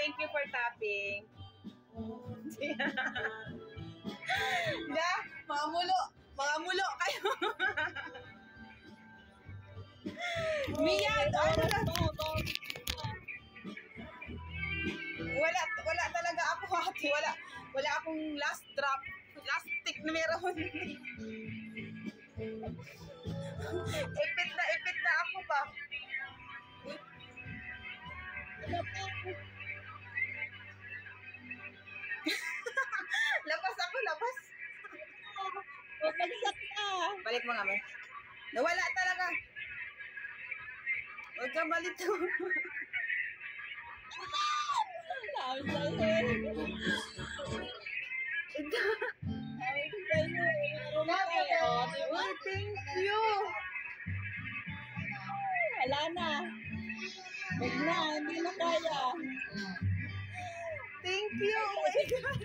Thank you for tapping. Da, mga mulo kayo. Mia, ano na? Wala talaga ako, ate. Wala akong last drop. Plastic na meron. Ipit na ako ba? Labas. Pagsak na. Balik mo nga, me. Nawala talaga. Huwag ka malito. Sabi sa'yo. Ito. Sabi sa'yo. Diba? Thank you. Wala na. Wag na, hindi na kaya. Thank you. Oh my God.